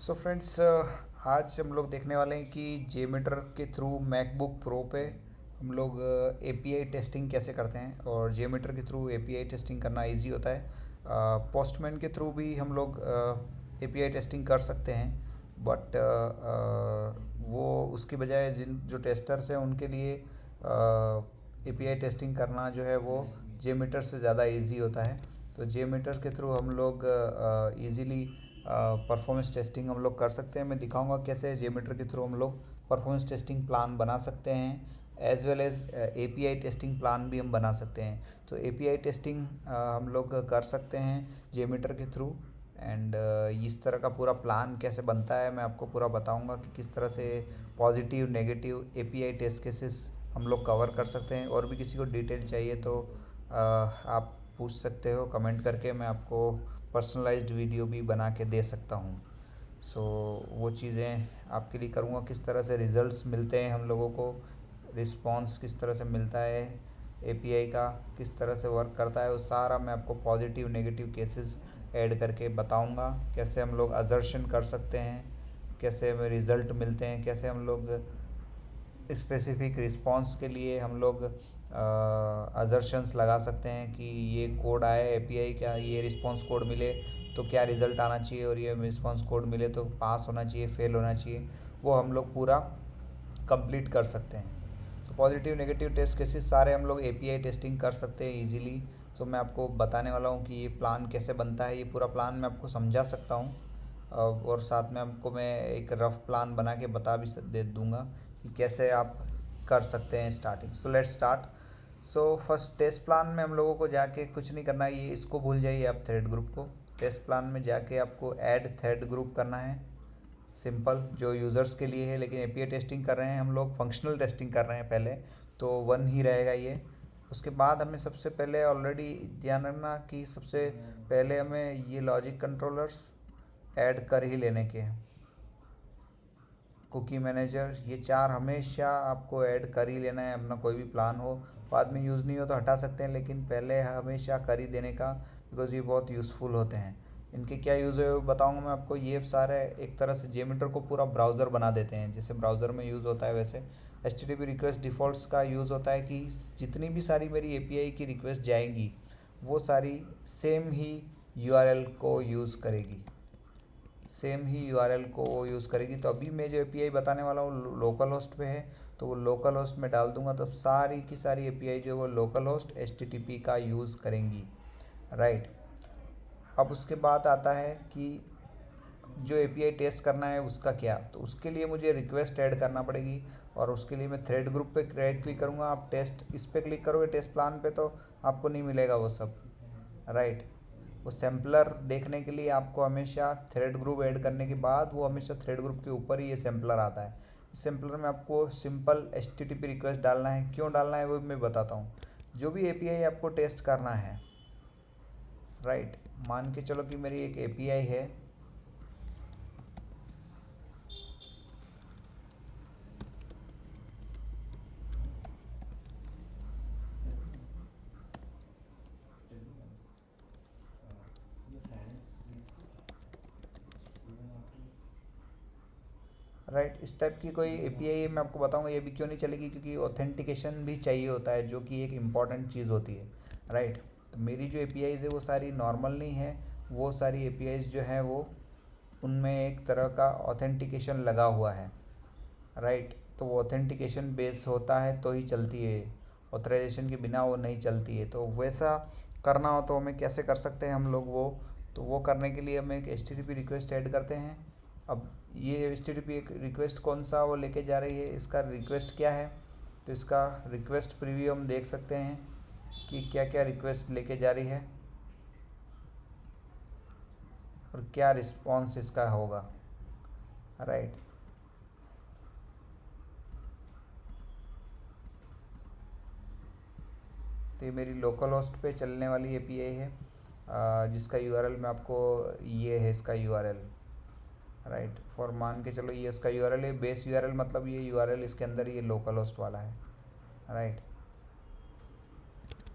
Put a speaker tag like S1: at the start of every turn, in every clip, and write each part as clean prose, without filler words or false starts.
S1: So friends, आज हम लोग देखने वाले हैं कि जेमीटर के थ्रू मैकबुक प्रो पे हम लोग एपीआई टेस्टिंग कैसे करते हैं। और जेमीटर के थ्रू एपीआई टेस्टिंग करना इजी होता है। पोस्टमैन के थ्रू भी हम लोग एपीआई टेस्टिंग कर सकते हैं, बट वो उसकी बजाय जिन जो टेस्टर्स हैं उनके लिए एपीआई टेस्टिंग करना जो है वो जेमीटर से ज़्यादा इजी होता है। तो जेमीटर के थ्रू हम लोग इजीली परफॉर्मेंस टेस्टिंग हम लोग कर सकते हैं। मैं दिखाऊंगा कैसे जेमीटर के थ्रू हम लोग परफॉर्मेंस टेस्टिंग प्लान बना सकते हैं, as well as API testing plan भी हम बना सकते हैं। तो एपीआई टेस्टिंग हम लोग कर सकते हैं जेमीटर के थ्रू। एंड इस तरह का पूरा प्लान कैसे बनता है मैं आपको पूरा बताऊंगा कि किस तरह से positive negative API test cases हम लोग कवर कर सकते हैं। और भी किसी को डिटेल चाहिए तो आप पूछ सकते हो कमेंट करके, मैं आपको पर्सनलाइज्ड वीडियो भी बना के दे सकता हूँ। सो वो चीज़ें आपके लिए करूँगा, किस तरह से रिज़ल्ट्स मिलते हैं हम लोगों को, रिस्पॉन्स किस तरह से मिलता है, एपीआई का किस तरह से वर्क करता है, वो सारा मैं आपको पॉजिटिव नेगेटिव केसेस ऐड करके बताऊँगा। कैसे हम लोग अजर्शन कर सकते हैं, कैसे हमें रिज़ल्ट मिलते हैं, कैसे हम लोग स्पेसिफिक रिस्पॉन्स के लिए हम लोग अजर्शंस लगा सकते हैं कि ये कोड आया एपीआई का, ये रिस्पॉन्स कोड मिले तो क्या रिज़ल्ट आना चाहिए, और ये रिस्पॉन्स कोड मिले तो पास होना चाहिए, फेल होना चाहिए, वो हम लोग पूरा कंप्लीट कर सकते हैं। तो पॉजिटिव नेगेटिव टेस्ट केसेस सारे हम लोग एपीआई टेस्टिंग कर सकते हैं इजीली। तो मैं आपको बताने वाला हूँ कि ये प्लान कैसे बनता है, ये पूरा प्लान मैं आपको समझा सकता हूँ। और साथ में आपको मैं एक रफ प्लान बना के बता भी दे दूँगा कि कैसे आप कर सकते हैं starting. So let's start. So first test plan में हम लोगों को जाके कुछ नहीं करना है, ये इसको भूल जाइए आप थ्रेड ग्रुप को। टेस्ट प्लान में जाके आपको ऐड थ्रेड ग्रुप करना है, सिंपल, जो यूज़र्स के लिए है। लेकिन एपीआई टेस्टिंग कर रहे हैं हम लोग, फंक्शनल टेस्टिंग कर रहे हैं पहले, तो वन ही रहेगा ये। उसके बाद हमें सबसे पहले ऑलरेडी ध्यान रखना कि सबसे पहले हमें ये लॉजिक कंट्रोलर्स ऐड कर ही लेने के हैं। कुकी मैनेजर, ये चार हमेशा आपको ऐड कर ही लेना है, अपना कोई भी प्लान हो। बाद में यूज़ नहीं हो तो हटा सकते हैं, लेकिन पहले हमेशा कर ही देने का, बिकॉज़ ये बहुत यूज़फुल होते हैं। इनके क्या यूज़ है वो बताऊंगा मैं आपको। ये सारे एक तरह से जेमीटर को पूरा ब्राउज़र बना देते हैं, जैसे ब्राउज़र में यूज़ होता है वैसे HTTP रिक्वेस्ट डिफ़ॉल्ट्स का यूज़ होता है कि जितनी भी सारी मेरी एपीआई की रिक्वेस्ट जाएंगी वो सारी सेम ही यूआरएल को यूज़ करेगी, सेम ही यूआरएल को वो यूज़ करेगी। तो अभी मैं जो एपीआई बताने वाला हूँ लोकल होस्ट पे है, तो वो लोकल होस्ट में डाल दूंगा तो सारी की सारी एपीआई जो है वो लोकल होस्ट एचटीटीपी का यूज़ करेंगी, राइट। अब उसके बाद आता है कि जो एपीआई टेस्ट करना है उसका क्या, तो उसके लिए मुझे रिक्वेस्ट ऐड करना पड़ेगी। और उसके लिए मैं थ्रेड ग्रुप पे क्लिक करूँगा। आप टेस्ट इस पर क्लिक करोगे टेस्ट प्लान पे तो आपको नहीं मिलेगा वो सब, राइट। वो सैम्पलर देखने के लिए आपको हमेशा थ्रेड ग्रुप ऐड करने के बाद वो हमेशा थ्रेड ग्रुप के ऊपर ही ये सैम्पलर आता है। इस सैम्पलर में आपको सिंपल HTTP रिक्वेस्ट डालना है। क्यों डालना है वो मैं बताता हूँ। जो भी एपीआई आपको टेस्ट करना है, राइट, मान के चलो कि मेरी एक एपीआई है, राइट। इस टाइप की कोई एपीआई मैं आपको बताऊंगा। ये भी क्यों नहीं चलेगी, क्योंकि ऑथेंटिकेशन भी चाहिए होता है, जो कि एक इम्पॉर्टेंट चीज़ होती है, राइट। तो मेरी जो एपीआईज़ है वो सारी नॉर्मल नहीं है, वो सारी एपीआईज़ जो हैं वो उनमें एक तरह का ऑथेंटिकेशन लगा हुआ है, राइट। तो वो ऑथेंटिकेशन बेस होता है तो ही चलती है, ऑथराइजेशन के बिना वो नहीं चलती है। तो वैसा करना हो तो हमें कैसे कर सकते हैं हम लोग वो, तो वो करने के लिए हम एक HTTP रिक्वेस्ट ऐड करते हैं। अब ये HTTP एक रिक्वेस्ट कौन सा वो लेके जा रही है, इसका रिक्वेस्ट क्या है, तो इसका रिक्वेस्ट प्रीव्यू हम देख सकते हैं कि क्या क्या रिक्वेस्ट लेके जा रही है और क्या रिस्पॉन्स इसका होगा, राइट। तो ये मेरी लोकल होस्ट पे चलने वाली एपीआई है, जिसका यूआरएल मैं आपको, ये है इसका यूआरएल, राइट। फॉर मान के चलो ये इसका यूआरएल है, बेस यूआरएल मतलब ये यूआरएल इसके अंदर ये लोकल होस्ट वाला है, राइट।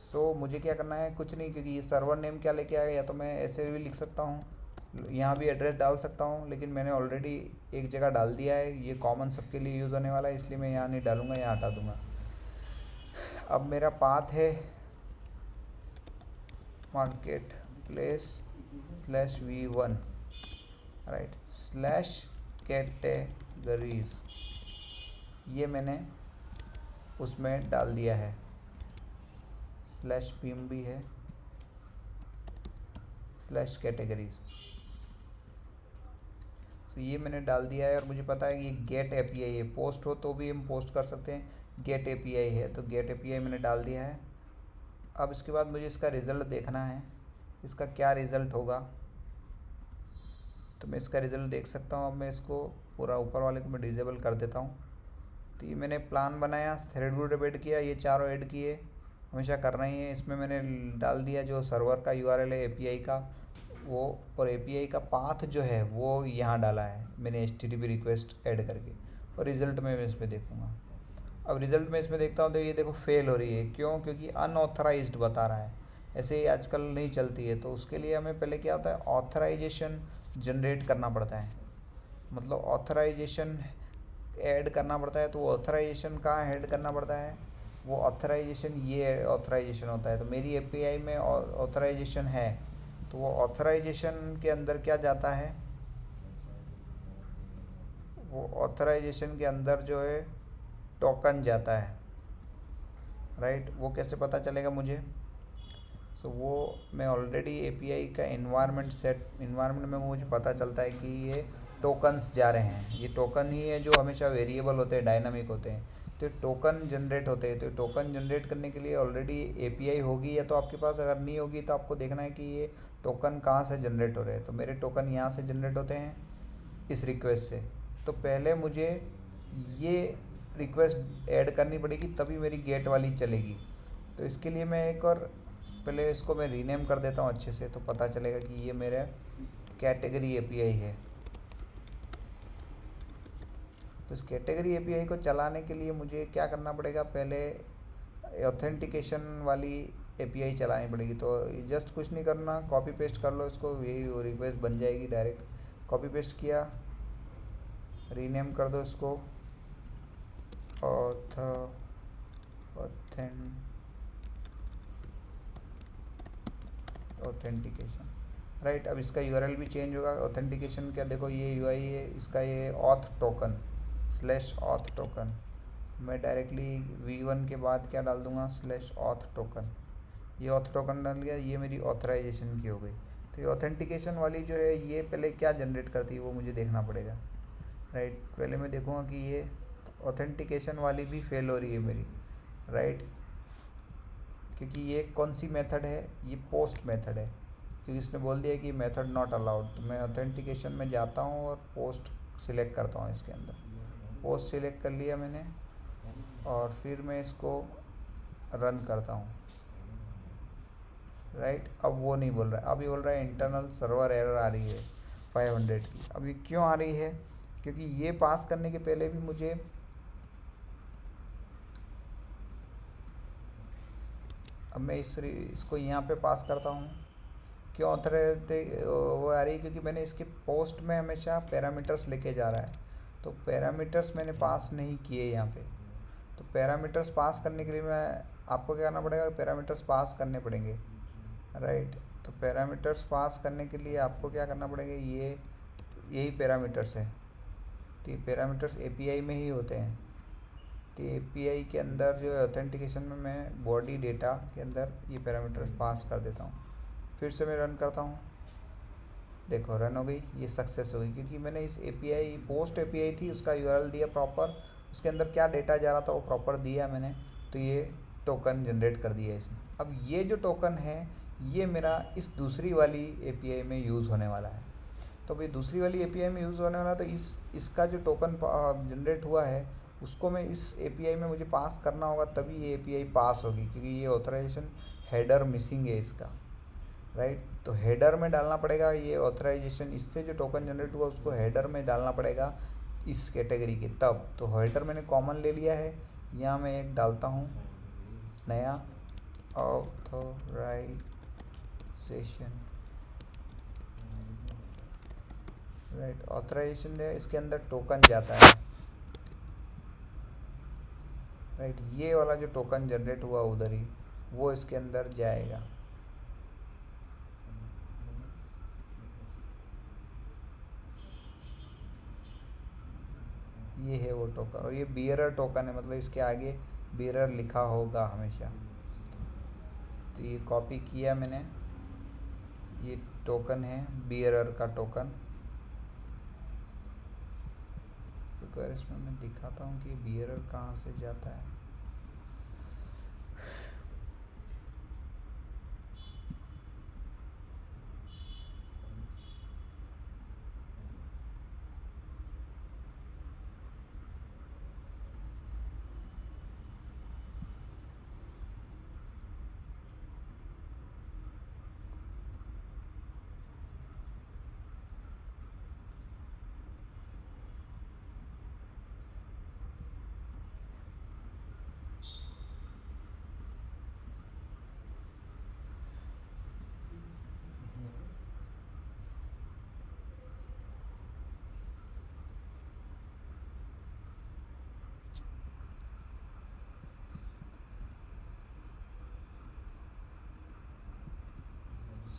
S1: सो मुझे क्या करना है, कुछ नहीं, क्योंकि ये सर्वर नेम क्या लेके आएगा, या तो मैं ऐसे भी लिख सकता हूँ यहाँ भी एड्रेस डाल सकता हूँ, लेकिन मैंने ऑलरेडी एक जगह डाल दिया है, ये कॉमन सबके लिए यूज़ होने वाला है, इसलिए मैं यहाँ नहीं डालूँगा, यहाँ हटा दूँगा। अब मेरा पाथ है market place /v1, right, /categories, ये मैंने उसमें डाल दिया है, /pim भी है, /कैटेगरीज, तो ये मैंने डाल दिया है। और मुझे पता है कि ये गेट एपीआई है, पोस्ट हो तो भी हम पोस्ट कर सकते हैं, गेट एपीआई है, तो गेट एपीआई मैंने डाल दिया है। अब इसके बाद मुझे इसका रिज़ल्ट देखना है, इसका क्या रिज़ल्ट होगा, तो मैं इसका रिज़ल्ट देख सकता हूँ। अब मैं इसको पूरा ऊपर वाले को मैं डिसेबल कर देता हूँ। तो ये मैंने प्लान बनाया, थ्रेड ग्रुप ऐड किया, ये चारों ऐड किए, हमेशा करना ही है। इसमें मैंने डाल दिया जो सर्वर का यूआरएल है एपीआई का वो, और एपीआई का पाथ जो है वो यहाँ डाला है मैंने एचटीटीपी रिक्वेस्ट ऐड करके, और रिज़ल्ट में मैं इसमें देखूँगा। अब रिज़ल्ट में इसमें देखता हूँ तो ये देखो फेल हो रही है, क्यों? क्योंकि अनऑथराइज्ड बता रहा है। ऐसे ही आजकल नहीं चलती है, तो उसके लिए हमें पहले क्या होता है, ऑथराइजेशन जनरेट करना पड़ता है, मतलब ऑथराइजेशन ऐड करना पड़ता है। तो ऑथराइजेशन कहाँ ऐड करना पड़ता है, वो ऑथराइजेशन, ये ऑथराइजेशन होता है। तो मेरी एपीआई में ऑथराइजेशन है, तो वो ऑथराइजेशन के अंदर क्या जाता है, वो ऑथराइजेशन के अंदर जो है टोकन जाता है, राइट। वो कैसे पता चलेगा मुझे, सो वो मैं ऑलरेडी एपीआई का इन्वायरमेंट में मुझे पता चलता है कि ये टोकन्स जा रहे हैं। ये टोकन ही है जो हमेशा वेरिएबल होते हैं, डायनामिक होते हैं, तो टोकन जनरेट होते हैं। तो टोकन जनरेट करने के लिए ऑलरेडी एपीआई होगी या तो आपके पास, अगर नहीं होगी तो आपको देखना है कि ये टोकन कहाँ से जनरेट हो रहे हैं। तो मेरे टोकन यहाँ से जनरेट होते हैं, इस रिक्वेस्ट से। तो पहले मुझे ये रिक्वेस्ट ऐड करनी पड़ेगी, तभी मेरी गेट वाली चलेगी। तो इसके लिए मैं एक और पहले इसको मैं रीनेम कर देता हूँ अच्छे से, तो पता चलेगा कि ये मेरा कैटेगरी एपीआई है। तो इस कैटेगरी एपीआई को चलाने के लिए मुझे क्या करना पड़ेगा, पहले ऑथेंटिकेशन वाली एपीआई चलानी पड़ेगी। तो जस्ट कुछ नहीं करना, कॉपी पेस्ट कर लो इसको, यही रिक्वेस्ट बन जाएगी डायरेक्ट। कॉपी पेस्ट किया, रीनेम कर दो इसको ऑथेंटिकेशन, राइट। अब इसका यूआरएल भी चेंज होगा। ऑथेंटिकेशन क्या, देखो ये यूआई है इसका, ये ऑथ टोकन /ऑथ टोकन, मैं डायरेक्टली v1 के बाद क्या डाल दूंगा, /ऑथ टोकन। ये ऑथ टोकन डाल गया, ये मेरी ऑथराइजेशन की हो गई। तो ये ऑथेंटिकेशन वाली जो है ये पहले क्या जनरेट करती है वो मुझे देखना पड़ेगा, राइट। पहले मैं देखूँगा कि ये ऑथेंटिकेशन वाली भी फेल हो रही है मेरी, राइट, क्योंकि ये कौन सी मेथड है, ये पोस्ट मेथड है, क्योंकि इसने बोल दिया कि मेथड नॉट अलाउड। तो मैं ऑथेंटिकेशन में जाता हूँ और पोस्ट सिलेक्ट करता हूँ, इसके अंदर पोस्ट सिलेक्ट कर लिया मैंने, और फिर मैं इसको रन करता हूँ, राइट। अब वो नहीं बोल रहा है, अब ये बोल रहा है इंटरनल सर्वर एरर आ रही है 500 की। अब ये क्यों आ रही है, क्योंकि ये पास करने के पहले भी मुझे अब मैं इसको यहाँ पे पास करता हूँ। क्यों वो आ रही है, क्योंकि मैंने इसके पोस्ट में हमेशा पैरामीटर्स लेके जा रहा है, तो पैरामीटर्स मैंने पास नहीं किए यहाँ पे। तो पैरामीटर्स पास करने के लिए मैं आपको क्या करना पड़ेगा, पैरामीटर्स पास करने पड़ेंगे, राइट। तो पैरामीटर्स पास करने के लिए आपको क्या करना पड़ेगा, यही पैरामीटर्स है। तो ये पैरामीटर्स एपीआई में ही होते हैं। तो एपीआई के अंदर जो है ऑथेंटिकेशन में मैं बॉडी डेटा के अंदर ये पैरामीटर्स पास कर देता हूँ। फिर से मैं रन करता हूँ, देखो रन हो गई, ये सक्सेस हो गई, क्योंकि मैंने इस एपीआई पोस्ट एपीआई थी उसका यूआरएल दिया प्रॉपर, उसके अंदर क्या डेटा जा रहा था वो प्रॉपर दिया मैंने, तो ये टोकन जनरेट कर दिया इसने। अब ये जो टोकन है ये मेरा इस दूसरी वाली एपीआई में यूज़ होने वाला है। तो भाई दूसरी वाली एपीआई में यूज़ होने वाला, तो इसका जो टोकन जनरेट हुआ है उसको मैं इस एपीआई में मुझे पास करना होगा, तभी ये एपीआई पास होगी, क्योंकि ये ऑथराइजेशन हेडर मिसिंग है इसका, राइट। तो हेडर में डालना पड़ेगा ये ऑथराइजेशन, इससे जो टोकन जनरेट हुआ उसको हेडर में डालना पड़ेगा इस कैटेगरी के, तब। तो हेडर मैंने कॉमन ले लिया है, यहाँ मैं एक डालता हूँ नया ऑथराइजेशन, राइट, ऑथराइजेशन है, इसके अंदर टोकन जाता है। राइट, ये वाला जो टोकन जनरेट हुआ उधर ही, वो इसके अंदर जाएगा। ये है वो टोकन, और ये बियरर टोकन है, मतलब इसके आगे बियरर लिखा होगा हमेशा। तो ये कॉपी किया मैंने, ये टोकन है बियरर का टोकन। तो इसमें मैं दिखाता हूँ कि बियरर कहाँ से जाता है।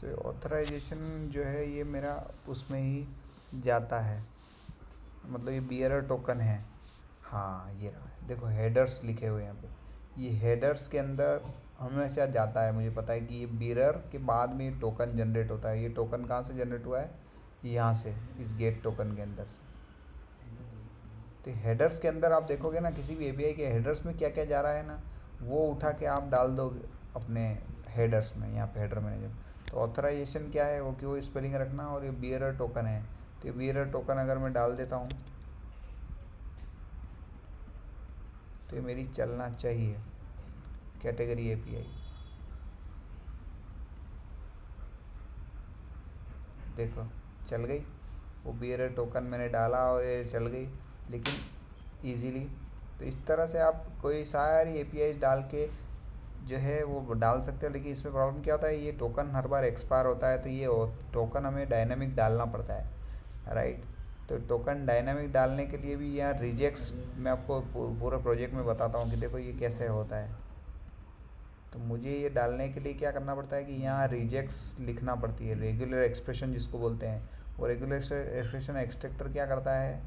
S1: से ऑथराइजेशन जो है ये मेरा उसमें ही जाता है, मतलब ये बियरर टोकन है। हाँ ये रहा, देखो हेडर्स लिखे हुए हैं यहाँ पे, ये हेडर्स के अंदर हमेशा जाता है। मुझे पता है कि ये बियरर के बाद में ये टोकन जनरेट होता है। ये टोकन कहाँ से जनरेट हुआ है, यहाँ से, इस गेट टोकन के अंदर से। तो हेडर्स के अंदर आप देखोगे ना, किसी भी एपीआई के हेडर्स में क्या क्या जा रहा है ना, वो उठा के आप डाल दो अपने हेडर्स में, यहाँ पे हेडर मैनेजर। तो ऑथराइजेशन क्या है, वो कि वो स्पेलिंग रखना, और ये बियरर टोकन है। तो ये बियरर टोकन अगर मैं डाल देता हूँ तो ये मेरी चलना चाहिए कैटेगरी एपीआई। देखो चल गई, वो बियरर टोकन मैंने डाला और ये चल गई, लेकिन इजीली। तो इस तरह से आप कोई सारी एपीआई डाल के जो है वो डाल सकते हो। लेकिन इसमें प्रॉब्लम क्या होता है, ये टोकन हर बार एक्सपायर होता है, तो ये टोकन हमें डायनामिक डालना पड़ता है। राइट, तो टोकन डायनामिक डालने के लिए भी यहाँ रिजेक्ट्स मैं आपको पूरे प्रोजेक्ट में बताता हूँ कि देखो ये कैसे होता है। तो मुझे ये डालने के लिए क्या करना पड़ता है कि यहाँ रिजेक्ट्स लिखना पड़ती है, रेगुलर एक्सप्रेशन जिसको बोलते हैं। वो रेगुलर एक्सप्रेशन एक्सट्रैक्टर क्या करता है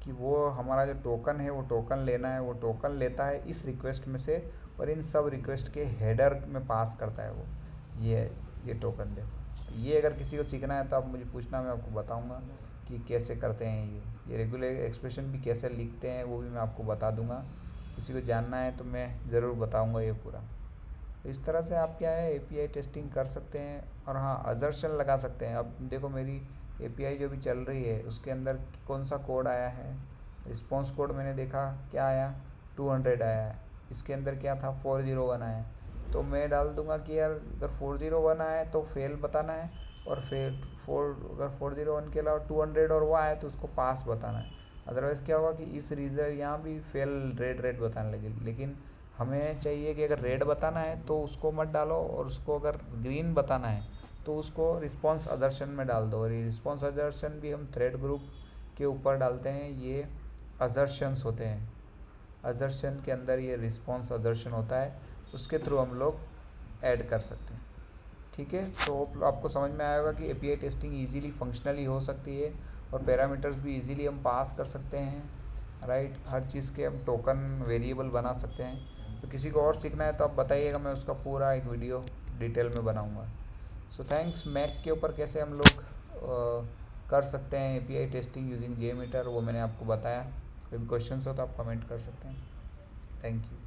S1: कि वो हमारा जो टोकन है वो टोकन लेना है, वो टोकन लेता है इस रिक्वेस्ट में से, और इन सब रिक्वेस्ट के हेडर में पास करता है वो ये टोकन। देखो, तो ये अगर किसी को सीखना है तो आप मुझे पूछना, मैं आपको बताऊंगा कि कैसे करते हैं। ये रेगुलर एक्सप्रेशन भी कैसे लिखते हैं वो भी मैं आपको बता दूंगा। किसी को जानना है तो मैं ज़रूर बताऊंगा ये पूरा। इस तरह से आप क्या है एपीआई टेस्टिंग कर सकते हैं। और हाँ, अजर्शन लगा सकते हैं। अब देखो मेरी एपीआई जो भी चल रही है उसके अंदर कौन सा कोड आया है, रिस्पॉन्स कोड मैंने देखा क्या आया, 200 आया है। इसके अंदर क्या था, 401 आया है। तो मैं डाल दूंगा कि यार अगर 401 आया है तो फेल बताना है, और फिर अगर 401 के अलावा 200 और वो आया तो उसको पास बताना है। अदरवाइज़ क्या होगा कि इस रीज़न यहाँ भी फेल रेड बताने लगेगी। लेकिन हमें चाहिए कि अगर रेड बताना है तो उसको मत डालो, और उसको अगर ग्रीन बताना है तो उसको रिस्पॉन्स अदर्शन में डाल दो। और ये रिस्पॉन्स अदर्शन भी हम थ्रेड ग्रुप के ऊपर डालते हैं। ये अजर्शंस होते हैं, अजर्शन के अंदर ये रिस्पॉन्स अजर्शन होता है, उसके थ्रू हम लोग ऐड कर सकते हैं। ठीक है, तो आपको समझ में आएगा कि एपीआई टेस्टिंग इजीली फंक्शनली हो सकती है, और पैरामीटर्स भी इजीली हम पास कर सकते हैं। राइट, हर चीज़ के हम टोकन वेरिएबल बना सकते हैं। तो किसी को और सीखना है तो आप बताइएगा, मैं उसका पूरा एक वीडियो डिटेल में बनाऊंगा। So thanks. मैक के ऊपर कैसे हम लोग कर सकते हैं एपीआई टेस्टिंग यूजिंग JMeter, वो मैंने आपको बताया। कोई भी क्वेश्चंस हो तो आप कमेंट कर सकते हैं। Thank you.